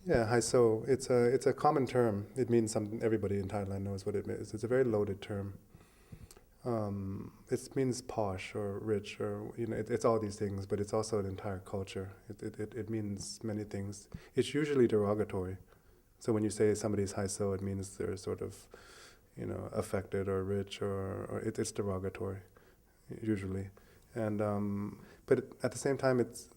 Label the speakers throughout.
Speaker 1: Yeah, haiso. It's a common term. It means something. Everybody in Thailand knows what it means. It's a very loaded term. It means posh or rich or it's all these things, but it's also an entire culture. It means many things. It's usually derogatory. So when you say somebody's haiso, it means they're sort of affected or rich or it's derogatory usually. And but at the same time, it's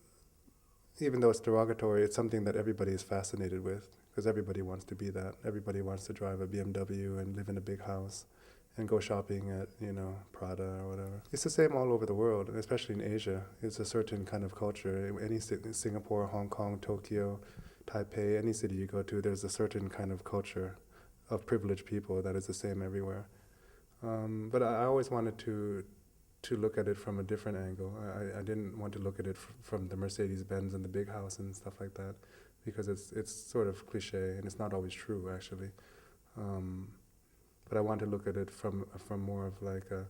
Speaker 1: even though it's derogatory, it's something that everybody is fascinated with because everybody wants to be that. Everybody wants to drive a BMW and live in a big house and go shopping at, Prada or whatever. It's the same all over the world, and especially in Asia. It's a certain kind of culture. Any Singapore, Hong Kong, Tokyo, Taipei, any city you go to, there's a certain kind of culture of privileged people that is the same everywhere. But I always wanted to look at it from a different angle. I didn't want to look at it from the Mercedes Benz and the big house and stuff like that, because it's sort of cliche and it's not always true actually. Um, but I want to look at it from more of like a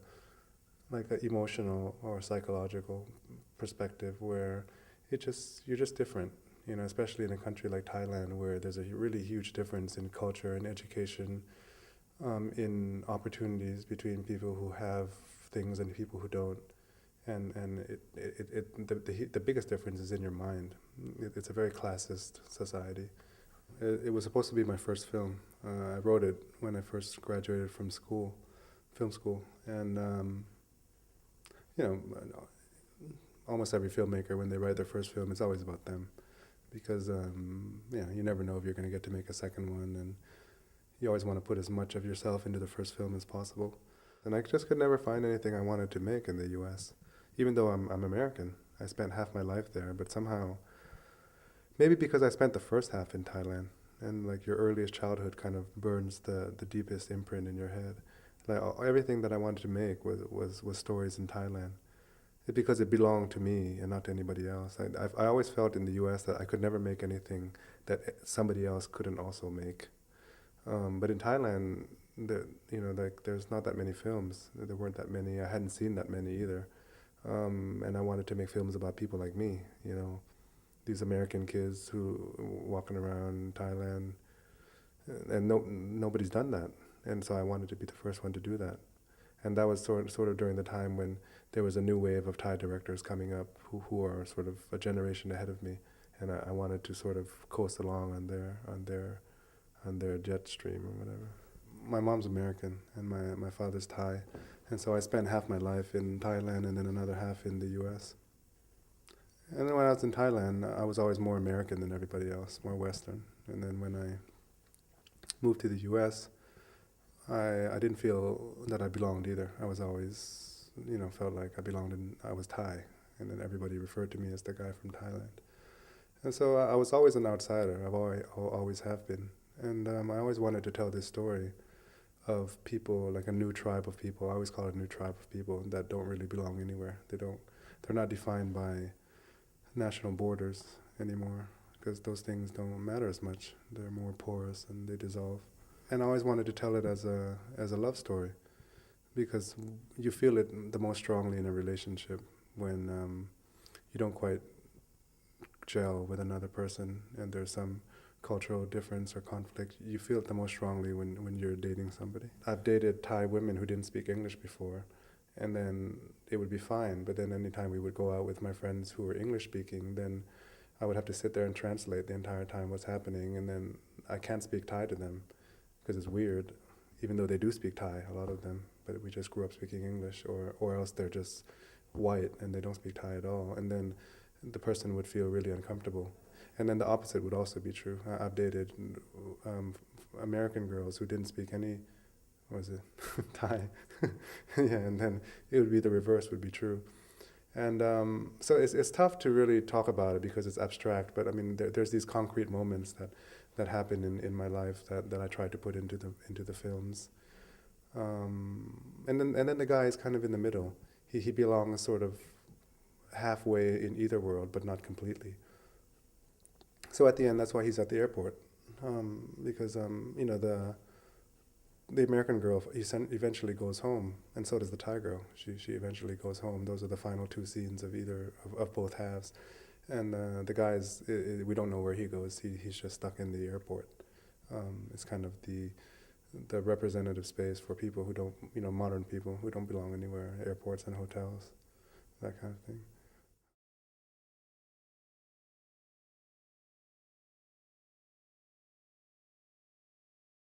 Speaker 1: emotional or psychological perspective where you're just different. Especially in a country like Thailand where there's a really huge difference in culture and education, in opportunities between people who have things and people who don't. And the biggest difference is in your mind. It's a very classist society. It was supposed to be my first film. I wrote it when I first graduated from school, film school, and you know, almost every filmmaker when they write their first film, it's always about them, because you never know if you're going to get to make a second one, and you always want to put as much of yourself into the first film as possible. And I just could never find anything I wanted to make in the U.S. Even though I'm American, I spent half my life there, but somehow maybe because I spent the first half in Thailand, and like your earliest childhood kind of burns the deepest imprint in your head. Like everything that I wanted to make was stories in Thailand. Because it belonged to me and not to anybody else. I always felt in the U.S. that I could never make anything that somebody else couldn't also make. But in Thailand, like there's not that many films. There weren't that many. I hadn't seen that many either. And I wanted to make films about people like me. These American kids who walking around Thailand, and nobody's done that. And so I wanted to be the first one to do that. And that was sort of during the time when there was a new wave of Thai directors coming up who are sort of a generation ahead of me, and I wanted to sort of coast along on their jet stream or whatever. My mom's American and my father's Thai, and so I spent half my life in Thailand and then another half in the U.S. And then when I was in Thailand, I was always more American than everybody else, more Western. And then when I moved to the U.S., I didn't feel that I belonged either. I was always, felt like I was Thai, and then everybody referred to me as the guy from Thailand. And so I was always an outsider. Always have been. And I always wanted to tell this story of people, like a new tribe of people. I always call it a new tribe of people that don't really belong anywhere. They're not defined by national borders anymore, because those things don't matter as much. They're more porous and they dissolve. And I always wanted to tell it as a love story, because you feel it the most strongly in a relationship when you don't quite gel with another person and there's some cultural difference or conflict. You feel it the most strongly when you're dating somebody. I've dated Thai women who didn't speak English before, and then it would be fine. But then anytime we would go out with my friends who were English speaking, then I would have to sit there and translate the entire time what's happening, and then I can't speak Thai to them because it's weird, even though they do speak Thai, a lot of them, but we just grew up speaking English, or else they're just white and they don't speak Thai at all. And then the person would feel really uncomfortable. And then the opposite would also be true. I've dated American girls who didn't speak any, what was it, Thai. Yeah, and then it would be the reverse would be true. And so it's tough to really talk about it because it's abstract, but I mean, there's these concrete moments that happen in my life that I try to put into the films. And then the guy is kind of in the middle. He belongs sort of halfway in either world, but not completely. So at the end, that's why he's at the airport, because the American girl eventually goes home, and so does the Thai girl. She eventually goes home. Those are the final two scenes of either of both halves, And the guys, we don't know where he goes. He's just stuck in the airport. It's kind of the representative space for people who don't, modern people who don't belong anywhere, airports and hotels, that kind of thing.